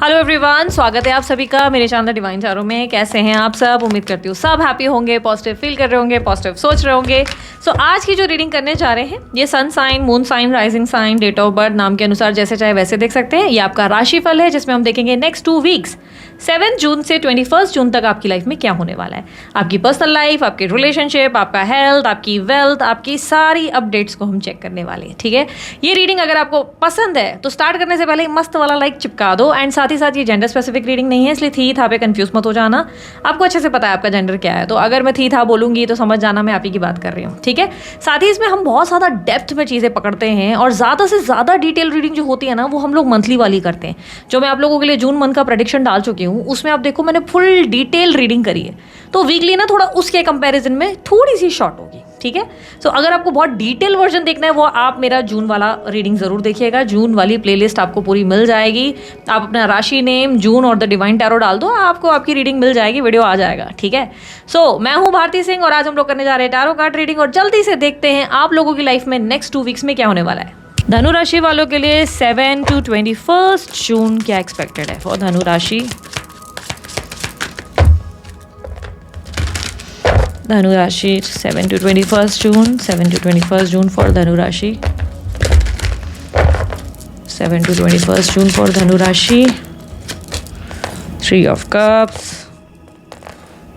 Hello everyone, स्वागत है आप सभी का मेरे चैनल डिवाइन टैरो में। कैसे हैं आप सब? उम्मीद करती हूँ सब हैप्पी होंगे, पॉजिटिव फील कर रहे होंगे, पॉजिटिव सोच रहे होंगे। सो आज की जो रीडिंग करने जा रहे हैं ये sun sign, moon sign, rising sign, date of birth नाम के अनुसार जैसे चाहे वैसे देख सकते हैं। ये आपका राशिफल है जिसमें हम देखेंगे नेक्स्ट 2 वीक्स 7 जून से 21 जून तक आपकी लाइफ में क्या होने वाला है। आपकी पर्सनल लाइफ, आपके रिलेशनशिप, आपका हेल्थ, आपकी वेल्थ, आपकी सारी अपडेट्स को हम चेक करने वाले हैं। ठीक है, ये रीडिंग अगर आपको पसंद है तो स्टार्ट करने से पहले मस्त वाला लाइक चिपका दो। एंड साथ ही साथ ये जेंडर स्पेसिफिक रीडिंग नहीं है, इसलिए थी था पे कंफ्यूज मत हो जाना। आपको अच्छे से पता है आपका जेंडर क्या है, तो अगर मैं थी था बोलूंगी तो समझ जाना मैं आप ही की बात कर रही हूँ। ठीक है, साथ ही इसमें हम बहुत ज़्यादा डेप्थ में चीज़ें पकड़ते हैं और ज़्यादा से ज़्यादा डिटेल रीडिंग जो होती है ना वो हम लोग मंथली वाली करते हैं। जो मैं आप लोगों के लिए जून मंथ का प्रेडिक्शन डाल चुकी हूँ उसमें आप देखो मैंने फुल डिटेल रीडिंग करी है, तो वीकली ना थोड़ा उसके कंपैरिजन में थोड़ी सी शॉर्ट होगी। ठीक है, सो अगर आपको बहुत डिटेल वर्जन देखना है वो आप मेरा जून वाला रीडिंग ज़रूर देखिएगा। जून वाली प्लेलिस्ट आपको पूरी मिल जाएगी। आप अपना राशि नेम जून और द डिवाइन टैरो डाल दो, आपको आपकी रीडिंग मिल जाएगी, वीडियो आ जाएगा। ठीक है, सो मैं हूँ भारती सिंह और आज हम लोग करने जा रहे हैं टैरो कार्ड रीडिंग। और जल्दी से देखते हैं आप लोगों की लाइफ में नेक्स्ट 2 वीक्स में क्या होने वाला है। धनु राशि वालों के लिए 7 to 21 जून क्या एक्सपेक्टेड है फॉर धनु राशि। धनु राशि 7 to 21 June, 7 to 21 June for धनु राशि, 7 to 21 जून फॉर धनु राशि। 3 of Cups,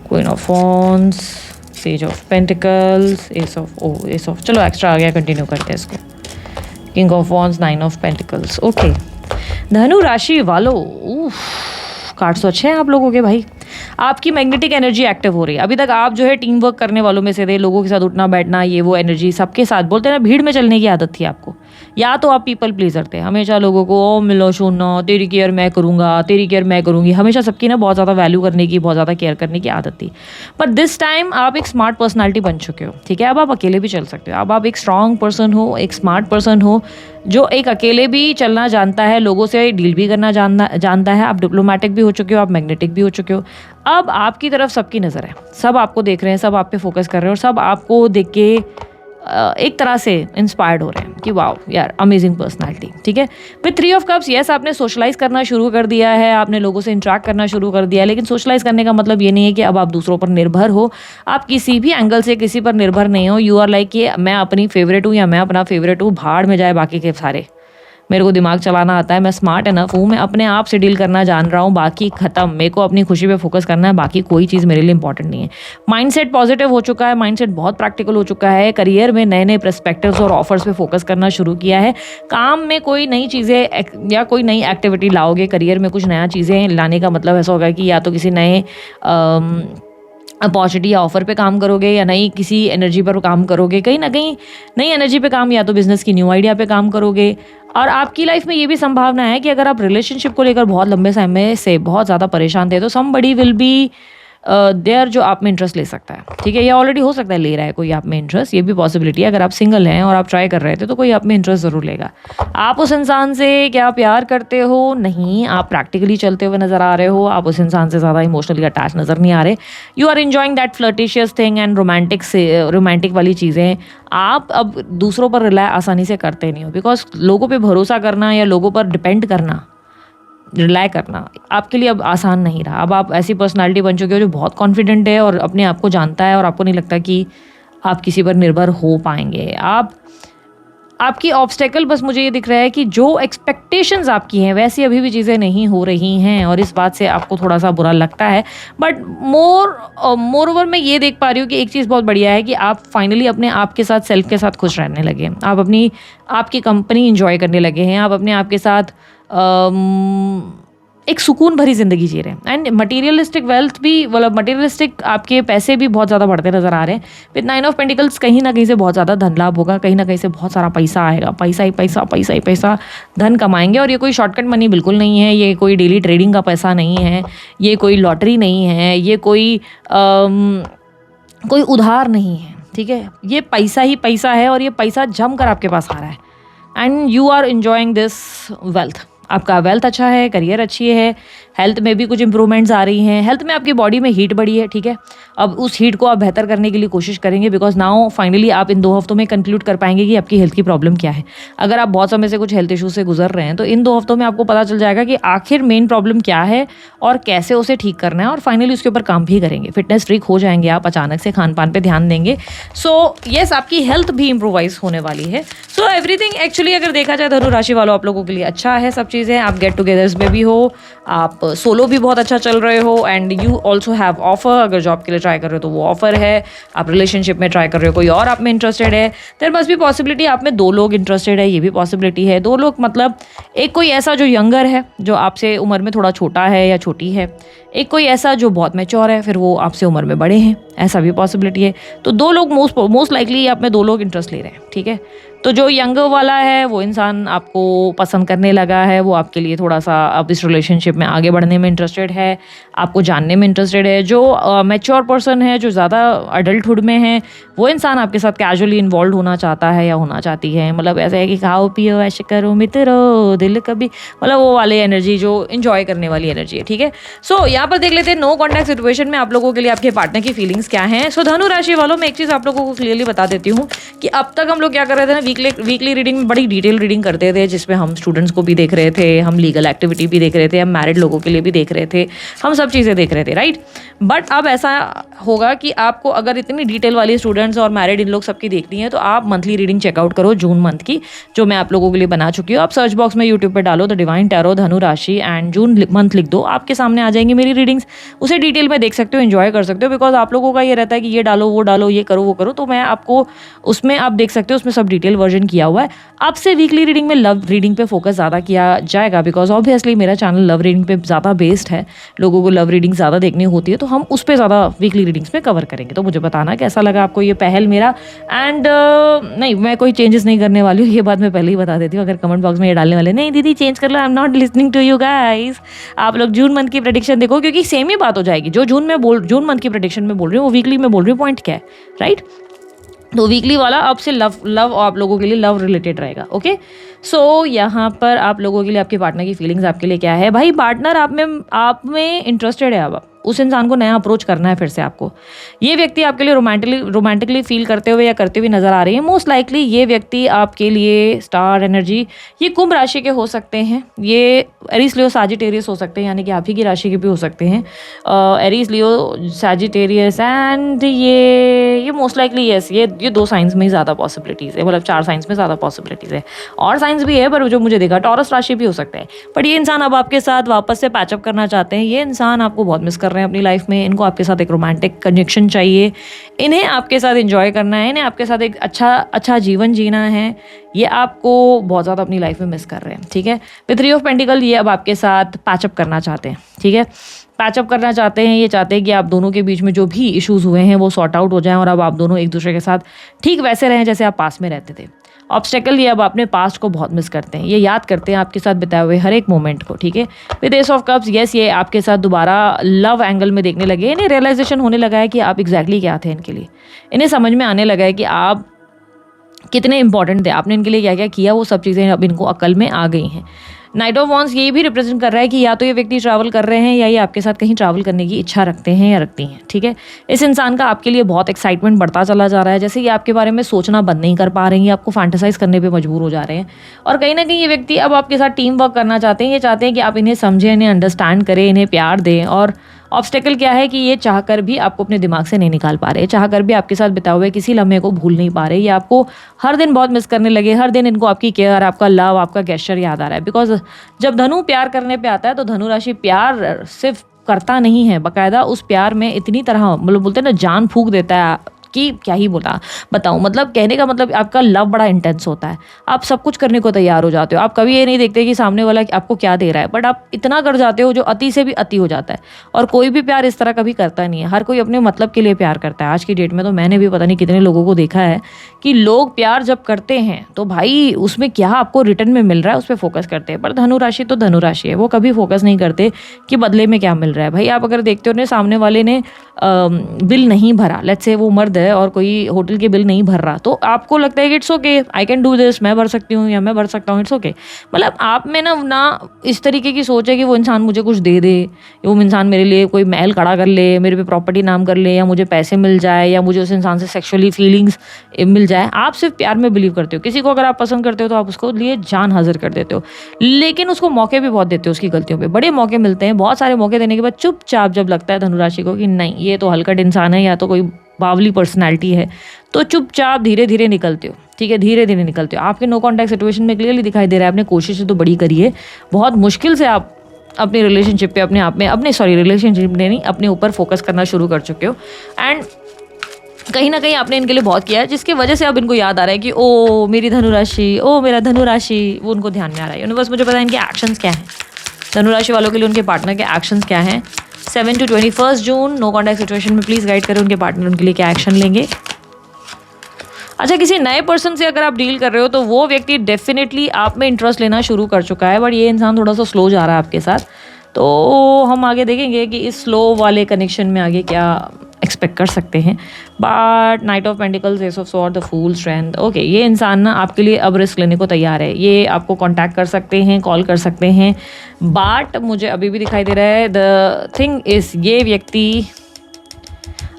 Queen of Wands, Sage of Pentacles, Ace of चलो एक्स्ट्रा आ गया, कंटिन्यू करते हैं इसको। King of Wands, 9 of Pentacles। Okay, धनु राशि वालों, कार्ड्स तो अच्छे हैं आप लोगों के भाई। आपकी मैग्नेटिक एनर्जी एक्टिव हो रही है। अभी तक आप जो है टीम वर्क करने वालों में से थे, लोगों के साथ उठना बैठना, ये वो एनर्जी सबके साथ, बोलते हैं ना भीड़ में चलने की आदत थी आपको। या तो आप पीपल प्लीजर थे, हमेशा लोगों को ओ मिलो सुनो, तेरी केयर मैं करूँगा, तेरी केयर मैं करूँगी, हमेशा सबकी ना बहुत ज़्यादा वैल्यू करने की, बहुत ज़्यादा केयर करने की आदत थी। बट दिस टाइम आप एक स्मार्ट पर्सनैलिटी बन चुके हो। ठीक है, अब आप अकेले भी चल सकते हो। अब आप एक स्ट्रॉन्ग पर्सन हो, एक स्मार्ट पर्सन हो जो एक अकेले भी चलना जानता है, लोगों से डील भी करना जानता है। आप डिप्लोमेटिक भी हो चुके हो, आप मैग्नेटिक भी हो चुके हो। अब आपकी तरफ सबकी नज़र है, सब आपको देख रहे हैं, सब आप पे फोकस कर रहे हैं और सब आपको देख के एक तरह से इंस्पायर्ड हो रहे हैं कि वाओ यार अमेजिंग पर्सनालिटी। ठीक है, विद 3 ऑफ कप्स यस आपने सोशलाइज करना शुरू कर दिया है, आपने लोगों से इंटरेक्ट करना शुरू कर दिया है। लेकिन सोशलाइज करने का मतलब ये नहीं है कि अब आप दूसरों पर निर्भर हो। आप किसी भी एंगल से किसी पर निर्भर नहीं हो। यू आर लाइक कि मैं अपनी फेवरेट हूँ या मैं अपना फेवरेट हूँ, भाड़ में जाए बाकी के सारे। मेरे को दिमाग चलाना आता है, मैं स्मार्ट इनफ हूँ, मैं अपने आप से डील करना जान रहा हूँ, बाकी खत्म। मेरे को अपनी खुशी पे फोकस करना है, बाकी कोई चीज़ मेरे लिए इंपॉर्टेंट नहीं है। माइंडसेट पॉजिटिव हो चुका है, माइंडसेट बहुत प्रैक्टिकल हो चुका है। करियर में नए नए पर्सपेक्टिव्स और ऑफर्स पे फोकस करना शुरू किया है। काम में कोई नई चीज़ें या कोई नई एक्टिविटी लाओगे, करियर में कुछ नया चीज़ें लाने का मतलब ऐसा होगा कि या तो किसी नए अपॉर्चुनिटी या ऑफर पे काम करोगे या नई किसी एनर्जी पर काम करोगे, कहीं ना कहीं नई एनर्जी पे काम, या तो बिजनेस की न्यू आइडिया पे काम करोगे। और आपकी लाइफ में ये भी संभावना है कि अगर आप रिलेशनशिप को लेकर बहुत लंबे समय से बहुत ज़्यादा परेशान थे तो समबडी विल बी देयर जो आप में इंटरेस्ट ले सकता है। ठीक है, या ऑलरेडी हो सकता है ले रहा है कोई आप में इंटरेस्ट, ये भी पॉसिबिलिटी है। अगर आप सिंगल हैं और आप ट्राई कर रहे थे तो कोई आप में इंटरेस्ट ज़रूर लेगा। आप उस इंसान से क्या प्यार करते हो? नहीं, आप प्रैक्टिकली चलते हुए नज़र आ रहे हो। आप उस इंसान से ज़्यादा इमोशनली अटैच नज़र नहीं आ रहे। You are enjoying that flirtatious thing and romantic वाली चीज़ें आप अब दूसरों पर रिलाय आसानी से करते नहीं हो। बिकॉज लोगों पर भरोसा करना या लोगों पर डिपेंड करना, रिलाय करना आपके लिए अब आसान नहीं रहा। अब आप ऐसी पर्सनालिटी बन चुके हो जो बहुत कॉन्फिडेंट है और अपने आप को जानता है और आपको नहीं लगता कि आप किसी पर निर्भर हो पाएंगे। आपकी ऑब्स्टेकल बस मुझे ये दिख रहा है कि जो एक्सपेक्टेशंस आपकी हैं वैसी अभी भी चीज़ें नहीं हो रही हैं और इस बात से आपको थोड़ा सा बुरा लगता है। बट मोर ओवर मैं ये देख पा रही हूँ कि एक चीज़ बहुत बढ़िया है कि आप फाइनली अपने आप के साथ, सेल्फ के साथ खुश रहने लगे। आप आपकी कंपनी इंजॉय करने लगे हैं। आप अपने आप के साथ एक सुकून भरी ज़िंदगी जी रहे हैं। एंड मटेरियलिस्टिक वेल्थ भी, मतलब मटेरियलिस्टिक आपके पैसे भी बहुत ज़्यादा बढ़ते नज़र आ रहे हैं। विद 9 ऑफ पेंटिकल्स कहीं ना कहीं से बहुत ज़्यादा धन लाभ होगा, कहीं ना कहीं से बहुत सारा पैसा आएगा। पैसा ही पैसा, पैसा ही पैसा, धन कमाएंगे। और ये कोई शॉर्टकट मनी बिल्कुल नहीं है, ये कोई डेली ट्रेडिंग का पैसा नहीं है, ये कोई लॉटरी नहीं है, ये कोई उधार नहीं है। ठीक है, ये पैसा ही पैसा है और ये पैसा जम कर आपके पास आ रहा है। And you are enjoying this wealth. आपका वेल्थ अच्छा है, करियर अच्छी है, हेल्थ में भी कुछ इंप्रूवमेंट्स आ रही हैं, हेल्थ में आपकी बॉडी में हीट बढ़ी है, ठीक है। अब उस हीट को आप बेहतर करने के लिए कोशिश करेंगे, बिकॉज नाउ फाइनली आप इन 2 हफ्तों में कंक्लूड कर पाएंगे कि आपकी हेल्थ की प्रॉब्लम क्या है। अगर आप बहुत समय से कुछ हेल्थ इशू से गुजर रहे हैं तो इन 2 हफ्तों में आपको पता चल जाएगा कि आखिर मेन प्रॉब्लम क्या है और कैसे उसे ठीक करना है, और फाइनली उसके ऊपर काम भी करेंगे। फिटनेस फ्रीक हो जाएंगे आप, अचानक से खान पान पे ध्यान देंगे। सो येस, आपकी हेल्थ भी इम्प्रोवाइज होने वाली है। सो एवरीथिंग एक्चुअली अगर देखा जाए धनु राशि वालों, आप लोगों के लिए अच्छा है सब चीज़ें। आप गेट टुगेदर्स में भी हो, आप सोलो भी बहुत अच्छा चल रहे हो, and you also have offer. अगर जॉब के लिए ट्राई कर रहे हो तो वो ऑफर है। आप रिलेशनशिप में ट्राई कर रहे हो, कोई और आप में इंटरेस्टेड है, देयर मस्ट बी पॉसिबिलिटी आप में 2 लोग इंटरेस्टेड है, ये भी पॉसिबिलिटी है। 2 लोग मतलब एक कोई ऐसा जो यंगर है, जो आपसे उम्र में थोड़ा छोटा है या छोटी है, एक कोई ऐसा जो बहुत मैच्योर है, फिर वो आपसे उम्र में बड़े हैं, ऐसा भी पॉसिबिलिटी है। तो 2 लोग मोस्ट लाइकली आप में 2 लोग इंटरेस्ट ले रहे हैं, ठीक है। तो जो यंग वाला है वो इंसान आपको पसंद करने लगा है, वो आपके लिए थोड़ा सा अब इस रिलेशनशिप में आगे बढ़ने में इंटरेस्टेड है, आपको जानने में इंटरेस्टेड है। जो मैच्योर पर्सन है, जो ज़्यादा अडल्टहुड में है, वो इंसान आपके साथ कैजुअली इन्वॉल्व होना चाहता है या होना चाहती है। मतलब ऐसा है कि खाओ पियो ऐश करो मित्रो दिल कभी, मतलब वो वाली एनर्जी जो इन्जॉय करने वाली एनर्जी है, ठीक है। सो यहाँ पर देख लेते हैं नो कॉन्टैक्ट सिचुएशन में आप लोगों के लिए आपके पार्टनर की फीलिंग्स क्या हैं। सो धनु राशि वालों, मैं एक चीज़ आप लोगों को क्लियरली बता देती हूँ कि अब तक हम लोग क्या कर रहे थे ना, वीकली रीडिंग में बड़ी डिटेल रीडिंग करते थे, जिसमें हम स्टूडेंट्स को भी देख रहे थे, हम लीगल एक्टिविटी भी देख रहे थे, हम मैरिड लोगों के लिए भी देख रहे थे, हम सब चीज़ें देख रहे थे, राइट। बट अब ऐसा होगा कि आपको अगर इतनी डिटेल वाली स्टूडेंट्स और मैरिड इन लोग सबकी देखनी है तो आप मंथली रीडिंग चेकआउट करो जून मंथ की, जो मैं आप लोगों के लिए बना चुकी हूँ। आप सर्च बॉक्स में यूट्यूब पर डालो द डिवाइन टैरो धनु राशि एंड जून मंथ लिख दो, आपके सामने आ जाएंगी मेरी रीडिंग्स। उसे डिटेल में देख सकते हो, एंजॉय कर सकते हो, बिकॉज आप लोगों का ये रहता है कि ये डालो वो डालो, ये करो वो करो, तो मैं आपको उसमें आप देख सकते हो, उसमें सब डिटेल वर्जन किया हुआ है। अब से वीकली रीडिंग में लव रीडिंग पे फोकस ज़्यादा किया जाएगा, बिकॉज ऑब्वियसली मेरा चैनल लव रीडिंग पे ज़्यादा बेस्ड है, लोगों को लव रीडिंग ज़्यादा देखनी होती है, तो हम उस पर ज़्यादा वीकली रीडिंग्स में कवर करेंगे। तो मुझे बताना कैसा लगा आपको ये पहल मेरा। एंड नहीं, मैं कोई चेंजेस नहीं करने वाली हूँ, ये बात मैं पहले ही बता देती हूँ। अगर कमेंट बॉक्स में ये डालने वाले नहीं दीदी चेंज कर लो, I am not listening to you guys, आप लोग जून मंथ की प्रेडिक्शन देखो, क्योंकि सेम ही बात हो जाएगी। जो जून मंथ की प्रेडिक्शन में बोल रही हूँ वो वीकली में बोल रही हूँ, पॉइंट क्या है, राइट। तो वीकली वाला अब से लव आप लोगों के लिए लव रिलेटेड रहेगा, ओके। सो यहाँ पर आप लोगों के लिए आपके पार्टनर की फीलिंग्स आपके लिए क्या है। भाई पार्टनर आप में इंटरेस्टेड है, अब उस इंसान को नया अप्रोच करना है फिर से आपको। ये व्यक्ति आपके लिए रोमांटिकली फील करते हुए या करते हुए नजर आ रही है। मोस्ट लाइकली ये व्यक्ति आपके लिए स्टार एनर्जी, ये कुंभ राशि के हो सकते हैं, ये एरीज लियो साजिटेरियस हो सकते हैं, यानी कि आप ही की राशि के भी हो सकते हैं, एरीज लियो साजिटेरियस एंड ये मोस्ट लाइकली यस, ये 2 साइंस में ही ज़्यादा पॉसिबिलिटीज़ है, मतलब 4 साइंस में ज़्यादा पॉसिबिलिटीज़ है, और साइंस भी है पर जो मुझे देखा टॉरस राशि भी हो सकता है। बट ये इंसान अब आपके साथ वापस से पैचअप करना चाहते हैं, ये इंसान आपको बहुत मिस कर रहे हैं अपनी लाइफ में, इनको आपके साथ एक रोमांटिक कनेक्शन चाहिए, इन्हें आपके साथ एंजॉय करना है, इन्हें आपके साथ एक अच्छा जीवन जीना है, ये आपको बहुत ज़्यादा अपनी लाइफ में मिस कर रहे हैं, ठीक है। विद 3 ऑफ पेंटिकल ये अब आपके साथ पैचअप करना चाहते हैं, ठीक है, पैचअप करना चाहते हैं। ये चाहते हैं कि आप दोनों के बीच में जो भी इश्यूज़ हुए हैं वो सॉर्ट आउट हो जाएं और अब आप दोनों एक दूसरे के साथ ठीक वैसे रहें जैसे आप पास में रहते थे। ऑब्स्टेकल ये अब अपने पास्ट को बहुत मिस करते हैं, ये याद करते हैं आपके साथ बिताए हुए हर एक मोमेंट को, ठीक है। With S of cups yes, ये आपके साथ दोबारा लव एंगल में देखने लगे, इन्हें रियलाइजेशन होने लगा है कि आप एग्जैक्टली क्या थे इनके लिए, इन्हें समझ में आने लगा है कि आप कितने इंपॉर्टेंट थे, आपने इनके लिए क्या क्या किया, वो सब चीज़ें अब इनको अकल में आ गई हैं। नाइट ऑफ वॉन्स ये भी रिप्रेजेंट कर रहा है कि या तो ये व्यक्ति ट्रैवल कर रहे हैं या ये आपके साथ कहीं ट्रैवल करने की इच्छा रखते हैं या रखती हैं, ठीक है। इस इंसान का आपके लिए बहुत एक्साइटमेंट बढ़ता चला जा रहा है, जैसे ये आपके बारे में सोचना बंद नहीं कर पा रहे हैं, आपको फैंटेसाइज करने पे मजबूर हो जा रहे हैं, और कहीं ना कहीं ये व्यक्ति अब आपके साथ टीम वर्क करना चाहते हैं। ये चाहते हैं कि आप इन्हें समझें, इन्हें अंडरस्टैंड करें, इन्हें प्यार दें। और ऑब्स्टेकल क्या है कि ये चाहकर भी आपको अपने दिमाग से नहीं निकाल पा रहे, चाहकर भी आपके साथ बिताए हुए किसी लम्हे को भूल नहीं पा रहे, ये आपको हर दिन बहुत मिस करने लगे, हर दिन इनको आपकी केयर, आपका लव, आपका गेस्चर याद आ रहा है। बिकॉज जब धनु प्यार करने पे आता है तो धनु राशि प्यार सिर्फ करता नहीं है, बाकायदा उस प्यार में इतनी तरह मतलब बोलते हैं ना जान फूंक देता है कि क्या ही बताऊं, मतलब कहने का मतलब आपका लव बड़ा इंटेंस होता है, आप सब कुछ करने को तैयार हो जाते हो, आप कभी ये नहीं देखते कि सामने वाला आपको क्या दे रहा है, बट आप इतना कर जाते हो जो अति से भी अति हो जाता है। और कोई भी प्यार इस तरह कभी करता नहीं है, हर कोई अपने मतलब के लिए प्यार करता है। आज की डेट में तो मैंने भी पता नहीं कितने लोगों को देखा है कि लोग प्यार जब करते हैं तो भाई उसमें क्या आपको रिटर्न में मिल रहा है उस पर फोकस करते हैं। पर धनु राशि तो धनु राशि है, वो कभी फोकस नहीं करते कि बदले में क्या मिल रहा है। भाई आप अगर देखते हो सामने वाले ने बिल नहीं भरा, लेट्स से वो मर्द है है और कोई होटल के बिल नहीं भर रहा, तो आपको लगता है कि it's okay, I can do this, मैं भर सकती हूँ या मैं भर सकता हूँ, इट्स ओके। मतलब आप में ना इस तरीके की सोच है कि वो इंसान मुझे कुछ दे दे, वो इंसान मेरे लिए कोई महल खड़ा कर ले, मेरे पे प्रॉपर्टी नाम कर ले, या मुझे पैसे मिल जाए, या मुझे उस इंसान से सेक्सुअली फीलिंग्स मिल जाए। आप सिर्फ प्यार में बिलीव करते हो। किसी को अगर आप पसंद करते हो तो आप उसको लिए जान हाजिर कर देते हो, लेकिन उसको मौके भी बहुत देते हो उसकी गलतियों पे। बड़े मौके मिलते हैं, बहुत सारे मौके देने के बाद चुपचाप जब लगता है धनुराशि को कि नहीं ये तो हलकट इंसान है या तो कोई बावली पर्सनैलिटी है, तो चुपचाप धीरे धीरे निकलते हो। ठीक है, धीरे धीरे निकलते हो। आपके नो कॉन्टैक्ट सिचुएशन में क्लियरली दिखाई दे रहा है आपने कोशिश तो बड़ी करी है, बहुत मुश्किल से आप अपनी रिलेशनशिप पे रिलेशनशिप में नहीं, अपने ऊपर फोकस करना शुरू कर चुके हो। एंड कहीं ना कहीं आपने इनके लिए बहुत किया है, जिसकी वजह से अब इनको याद आ रहा है कि ओ मेरी धनुराशि, ओ मेरा धनुराशि, वो उनको ध्यान में आ रहा है। यूनिवर्स मुझे पता है इनके एक्शंस क्या हैं, धनुराशि वालों के लिए उनके पार्टनर के एक्शंस क्या हैं। 7 to 21 June no contact situation में प्लीज़ गाइड करें उनके पार्टनर उनके लिए क्या एक्शन लेंगे। अच्छा, किसी नए पर्सन से अगर आप डील कर रहे हो तो वो व्यक्ति डेफिनेटली आप में इंटरेस्ट लेना शुरू कर चुका है, बट ये इंसान थोड़ा सा स्लो जा रहा है आपके साथ। तो हम आगे देखेंगे कि इस स्लो वाले कनेक्शन में आगे क्या एक्सपेक्ट कर सकते हैं। But knight of pentacles, ace of sword, the fool, strength, okay, ये इंसान ना आपके लिए अब रिस्क लेने को तैयार है। ये आपको कांटेक्ट कर सकते हैं, कॉल कर सकते हैं, बट मुझे अभी भी दिखाई दे रहा है द थिंग इज ये व्यक्ति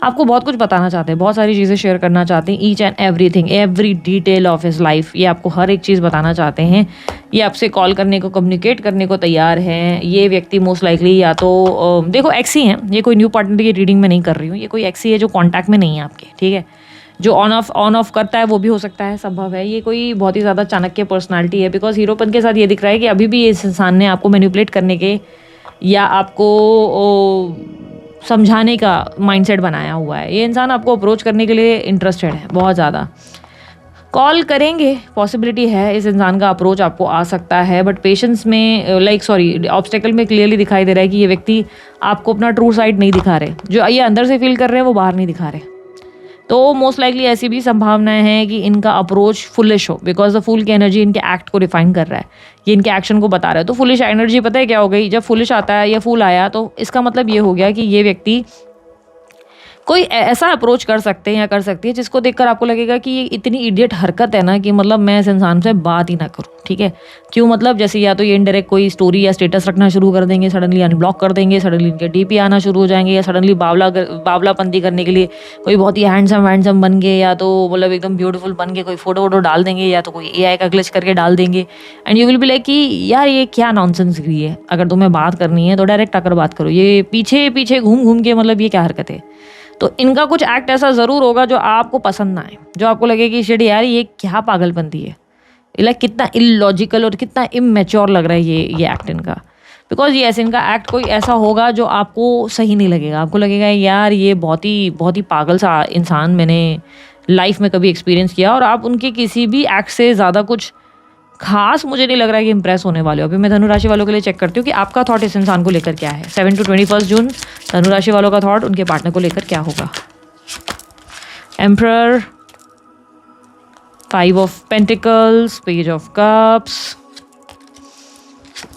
आपको बहुत कुछ बताना चाहते हैं, बहुत सारी चीज़ें शेयर करना चाहते हैं, each and everything, every detail of his life, ये आपको हर एक चीज़ बताना चाहते हैं। ये आपसे कॉल करने को, कम्युनिकेट करने को तैयार हैं। ये व्यक्ति मोस्ट लाइकली या तो देखो एक्स ही हैं, ये कोई न्यू पार्टनर की रीडिंग में नहीं कर रही हूँ, ये कोई एक्स ही है जो कॉन्टैक्ट में नहीं है आपके। ठीक है, जो ऑन ऑफ करता है वो भी हो सकता है, संभव है। ये कोई बहुत ही ज़्यादा चाणक्य पर्सनालिटी है, बिकॉज हीरोपन के साथ ये दिख रहा है कि अभी भी इस इंसान ने आपको मैनिपुलेट करने के या आपको समझाने का माइंडसेट बनाया हुआ है। ये इंसान आपको अप्रोच करने के लिए इंटरेस्टेड है, बहुत ज़्यादा कॉल करेंगे, पॉसिबिलिटी है इस इंसान का अप्रोच आपको आ सकता है, बट पेशेंस में ऑब्स्टेकल में क्लियरली दिखाई दे रहा है कि ये व्यक्ति आपको अपना ट्रू साइड नहीं दिखा रहे, जो ये अंदर से फील कर रहे हैं वो बाहर नहीं दिखा रहे। तो मोस्ट लाइकली ऐसी भी संभावनाएं हैं कि इनका अप्रोच फुलिश हो, बिकॉज द फूल की एनर्जी इनके एक्ट को डिफाइन कर रहा है, ये इनके एक्शन को बता रहा है। तो फुलिश एनर्जी पता है क्या हो गई, जब फुलिश आता है या फूल आया तो इसका मतलब ये हो गया कि ये व्यक्ति कोई ऐसा अप्रोच कर सकते हैं या कर सकती है जिसको देखकर आपको लगेगा कि ये इतनी इडियट हरकत है ना कि मतलब मैं इस इंसान से बात ही ना करूं। ठीक है, क्यों, मतलब जैसे या तो ये इनडायरेक्ट कोई स्टोरी या स्टेटस रखना शुरू कर देंगे, सडनली अनब्लॉक कर देंगे, सडनली इनके डीपी आना शुरू हो जाएंगे, या सडनली बावलापंती करने के लिए कोई बहुत ही हैंडसम बन गए, या तो मतलब एकदम ब्यूटीफुल बन के कोई फोटो डाल देंगे, या तो कोई AI का ग्लिच करके डाल देंगे। And you will be like कि यार ये क्या नॉनसेंस गिरी है, अगर तुम्हें बात करनी है तो डायरेक्ट आकर बात करो, ये पीछे पीछे घूम के मतलब ये क्या हरकत है। तो इनका कुछ एक्ट ऐसा ज़रूर होगा जो आपको पसंद ना आए, जो आपको लगे कि शिट यार ये क्या पागलपंती है, लाइक कितना इलॉजिकल और कितना इमेच्योर लग रहा है ये एक्ट इनका। बिकॉज ये ऐसे इनका एक्ट कोई ऐसा होगा जो आपको सही नहीं लगेगा, आपको लगेगा यार ये बहुत ही पागल सा इंसान मैंने लाइफ में कभी एक्सपीरियंस किया, और आप उनके किसी भी एक्ट से ज़्यादा कुछ खास मुझे नहीं लग रहा है कि इंप्रेस होने वाले हो। अभी मैं धनुराशि वालों के लिए चेक करती हूँ कि आपका थॉट इस इंसान को लेकर क्या है। 7 to 21 जून धनुराशि वालों का थॉट उनके पार्टनर को लेकर क्या होगा। Emperor, 5 of Pentacles, Page of Cups,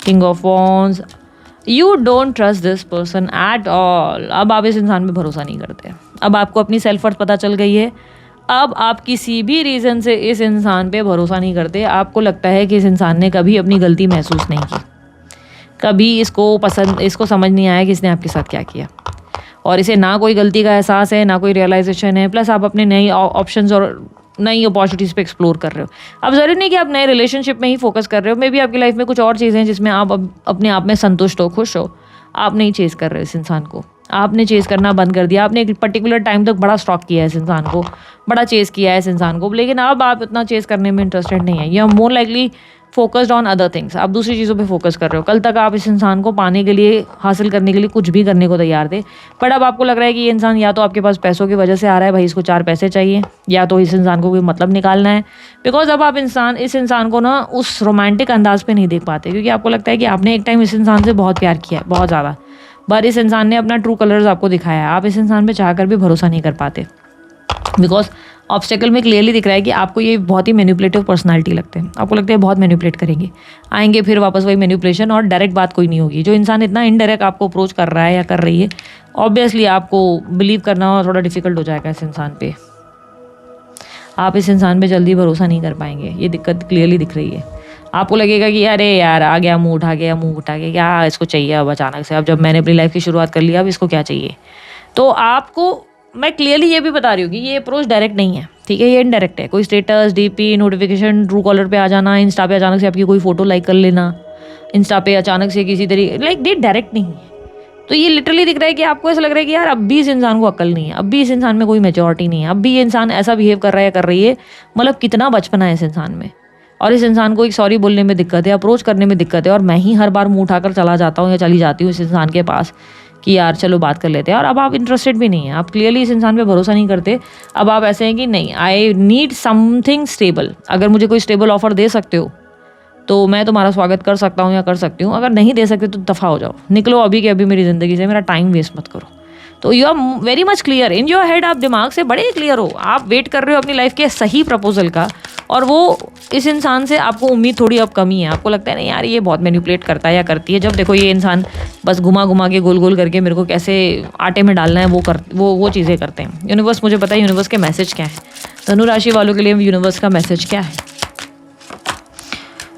King of Wands. You don't trust this person at all. अब आप इस इंसान पे भरोसा नहीं करते, अब आपको अपनी सेल्फ वर्थ पता चल गई है। अब आप किसी भी रीज़न से इस इंसान पे भरोसा नहीं करते। आपको लगता है कि इस इंसान ने कभी अपनी गलती महसूस नहीं की, कभी इसको समझ नहीं आया कि इसने आपके साथ क्या किया, और इसे ना कोई गलती का एहसास है, ना कोई रियलाइजेशन है। प्लस आप अपने नई ऑप्शंस और नई अपॉर्चुनिटीज़ पे एक्सप्लोर कर रहे हो। अब ज़रूरी नहीं कि आप नए रिलेशनशिप में ही फोकस कर रहे हो, मे बी आपकी लाइफ में कुछ और चीज़ें हैं जिसमें आप अपने आप में संतुष्ट हो, खुश हो। आप नहीं चेज़ कर रहे हो इस इंसान को, आपने चेज़ करना बंद कर दिया। आपने एक पर्टिकुलर टाइम तक बड़ा स्टॉक किया है इस इंसान को, बड़ा चेज़ किया है इस इंसान को, लेकिन अब आप इतना चेज़ करने में इंटरेस्टेड नहीं है। You are more likely focused on other things, आप दूसरी चीज़ों पे फोकस कर रहे हो। कल तक आप इस इंसान को पाने के लिए, हासिल करने के लिए कुछ भी करने को तैयार थे, बट अब आपको लग रहा है कि ये इंसान या तो आपके पास पैसों की वजह से आ रहा है, भाई इसको 4 पैसे चाहिए, या तो इस इंसान को कोई मतलब निकालना है। बिकॉज अब आप इस इंसान को ना उस रोमांटिक अंदाज पे नहीं देख पाते, क्योंकि आपको लगता है कि आपने एक टाइम इस इंसान से बहुत प्यार किया है, बहुत ज़्यादा, पर इस इंसान ने अपना ट्रू कलर्स आपको दिखाया है। आप इस इंसान पे चाहकर भी भरोसा नहीं कर पाते, बिकॉज ऑब्स्टेकल में क्लियरली दिख रहा है कि आपको ये बहुत ही मैनिपुलेटिव पर्सनालिटी लगते हैं। आपको लगता है बहुत मैनिपुलेट करेंगे, आएंगे फिर वापस वही मैनिपुलेशन, और डायरेक्ट बात कोई नहीं होगी। जो इंसान इतना इनडायरेक्ट आपको अप्रोच कर रहा है या कर रही है, ऑब्वियसली आपको बिलीव करना थोड़ा डिफिकल्ट हो जाएगा इस इंसान पे। आप इस इंसान पे जल्दी भरोसा नहीं कर पाएंगे, ये दिक्कत क्लियरली दिख रही है। आपको लगेगा कि अरे यार आ गया मुँह उठा के क्या इसको चाहिए अब अचानक से, अब जब मैंने अपनी लाइफ की शुरुआत कर लिया अब इसको क्या चाहिए। तो आपको मैं क्लियरली ये भी बता रही हूँ कि ये अप्रोच डायरेक्ट नहीं है, ठीक है, ये इनडायरेक्ट है। कोई status, DP, notification, true collar पे आ जाना, इंस्टा पे अचानक से आपकी कोई फोटो लाइक कर लेना, इंस्टा पे अचानक से किसी तरीके लाइक ये डायरेक्ट नहीं है। तो ये लिटरली दिख रहा है कि आपको ऐसा लग रहा है कि यार अब भी इस इंसान को अक्ल नहीं है, अब भी इस इंसान में कोई मेच्योरिटी नहीं है, अब भी ये इंसान ऐसा बिहेव कर रहा है या कर रही है, मतलब कितना बचपना है इस इंसान में। और इस इंसान को एक सॉरी बोलने में दिक्कत है, अप्रोच करने में दिक्कत है, और मैं ही हर बार मुंह उठाकर चला जाता हूँ या चली जाती हूँ इस इंसान के पास कि यार चलो बात कर लेते हैं। और अब आप इंटरेस्टेड भी नहीं हैं, आप क्लियरली इस इंसान पे भरोसा नहीं करते। अब आप ऐसे हैं कि नहीं, आई नीड समथिंग स्टेबल, अगर मुझे कोई स्टेबल ऑफर दे सकते हो तो मैं तुम्हारा स्वागत कर सकता हूँ या कर सकती हूँ, अगर नहीं दे सकते तो दफ़ा हो जाओ, निकलो अभी के अभी मेरी ज़िंदगी से, मेरा टाइम वेस्ट मत करो। तो you are very much clear in your head, आप दिमाग से बड़े क्लियर हो, आप वेट कर रहे हो अपनी लाइफ के सही प्रपोजल का, और वो इस इंसान से आपको उम्मीद थोड़ी अब कमी है। आपको लगता है नहीं यार ये बहुत मैनिपुलेट करता है या करती है, जब देखो ये इंसान बस घुमा घुमा के गोल गोल करके मेरे को कैसे आटे में डालना है वो चीज़ें करते हैं। यूनिवर्स, मुझे पता है यूनिवर्स के मैसेज क्या है, धनु राशि वालों के लिए यूनिवर्स का मैसेज क्या है।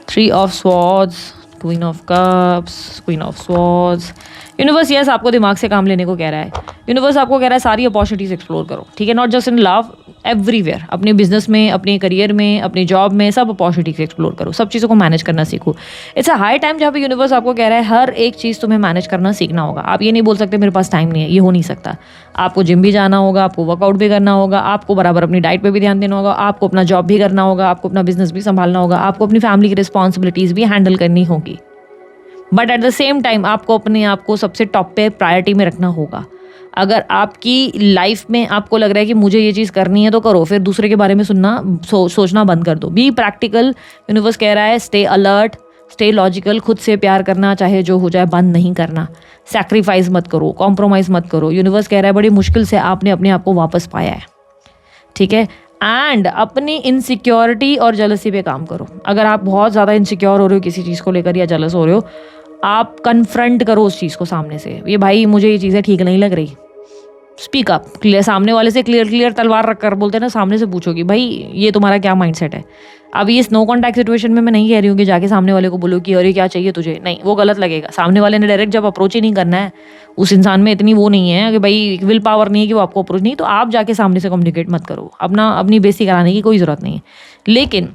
3 of swords, queen of cups, queen of swords. Universe yes आपको दिमाग से काम लेने को कह रहा है। यूनिवर्स आपको कह रहा है सारी अपॉर्चुनिटीज एक्सप्लोर करो, ठीक है, not just in love, everywhere, अपने बिजनेस में, अपने करियर में, अपनी जॉब में, सब अपॉर्चुनिटीज एक्सप्लोर करो, सब चीज़ों को मैनेज करना सीखो। इट्स अ हाई टाइम जहाँ पे यूनिवर्स आपको कह रहा है हर एक चीज़ तुम्हें मैनेज करना सीखना होगा। आप ये नहीं बोल सकते मेरे पास टाइम नहीं है, ये हो नहीं सकता। आपको जिम भी जाना होगा, आपको वर्कआउट भी करना होगा, आपको बराबर अपनी डाइट पर भी ध्यान देना होगा, आपको अपना जॉब भी करना होगा, आपको अपना बिजनेस भी संभालना होगा, आपको अपनी फैमिली की रिस्पॉन्सिबिलिटीज़ भी हैंडल करनी होगी। But at the same time आपको अपने आप को सबसे टॉप पे प्रायोरिटी में रखना होगा। अगर आपकी लाइफ में आपको लग रहा है कि मुझे ये चीज़ करनी है तो करो, फिर दूसरे के बारे में सोचना बंद कर दो। बी प्रैक्टिकल, यूनिवर्स कह रहा है स्टे अलर्ट, स्टे लॉजिकल, खुद से प्यार करना चाहे जो हो जाए बंद नहीं करना, सैक्रिफाइस मत करो, कॉम्प्रोमाइज़ मत करो। यूनिवर्स कह रहा है बड़ी मुश्किल से आपने अपने आप को वापस पाया है, ठीक है। एंड अपनी इनसिक्योरिटी और जलसी पे काम करो। अगर आप बहुत ज़्यादा इनसिक्योर हो रहे हो किसी चीज़ को लेकर या जलस हो रहे हो, आप कन्फ्रंट करो उस चीज़ को सामने से, ये भाई मुझे ये चीज़ें ठीक नहीं लग रही, स्पीक अप, क्लियर, सामने वाले से क्लियर तलवार रख कर बोलते हैं ना, सामने से पूछो कि भाई ये तुम्हारा क्या माइंडसेट है। अब ये नो कॉन्टैक्ट सिचुएशन में मैं नहीं कह रही हूँ कि जाके सामने वाले को बोलो कि अरे क्या चाहिए तुझे, नहीं, वो गलत लगेगा। सामने वाले ने डायरेक्ट जब अप्रोच ही नहीं करना है, उस इंसान में इतनी वो नहीं है कि भाई विल पावर नहीं है कि वो आपको अप्रोच नहीं, तो आप जाके सामने से कम्युनिकेट मत करो, अपनी बेइज्जती कराने की कोई ज़रूरत नहीं है। लेकिन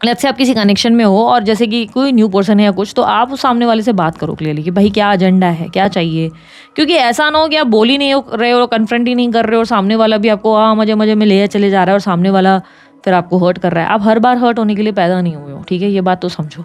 लेट्स से आप किसी कनेक्शन में हो और जैसे कि कोई न्यू पर्सन है या कुछ, तो आप उस सामने वाले से बात करो क्लियरली कि भाई क्या एजेंडा है, क्या चाहिए। क्योंकि ऐसा ना हो कि आप बोल ही नहीं रहे हो, कन्फ्रंट ही नहीं कर रहे हो, और सामने वाला भी आपको मजे मजे में ले चले जा रहा है और सामने वाला फिर आपको हर्ट कर रहा है। आप हर बार हर्ट होने के लिए पैदा नहीं हुए हो, ठीक है, ये बात तो समझो।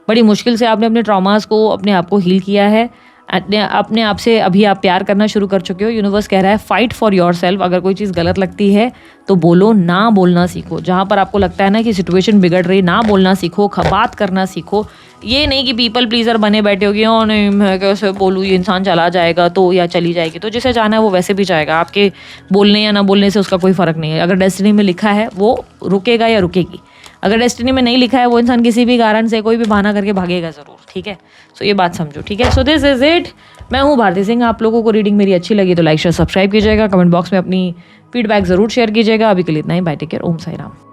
बड़ी मुश्किल से आपने अपने ट्रॉमास को, अपने आप को हील किया है, अपने आप से अभी आप प्यार करना शुरू कर चुके हो। यूनिवर्स कह रहा है फाइट फॉर योर सेल्फ। अगर कोई चीज़ गलत लगती है तो बोलो, ना बोलना सीखो। जहाँ पर आपको लगता है ना कि सिचुएशन बिगड़ रही, ना बोलना सीखो, बात करना सीखो। ये नहीं कि पीपल प्लीजर बने बैठे हो कि ओ नहीं मैं कैसे बोलूँ, ये इंसान चला जाएगा तो या चली जाएगी, तो जिसे जाना है वो वैसे भी जाएगा। आपके बोलने या ना बोलने से उसका कोई फ़र्क नहीं है। अगर डेस्टिनी में लिखा है वो रुकेगा या रुकेगी, अगर डेस्टिनी में नहीं लिखा है वो इंसान किसी भी कारण से कोई भी बहाना करके भागेगा ज़रूर, ठीक है। सो ये बात समझो, ठीक है। So this is it. मैं हूँ भारती सिंह। आप लोगों को रीडिंग मेरी अच्छी लगी तो लाइक शेयर सब्सक्राइब कीजिएगा, कमेंट बॉक्स में अपनी फीडबैक ज़रूर शेयर कीजिएगा। अभी के लिए इतना ही, बाय, टेक केयर, ओम साई राम।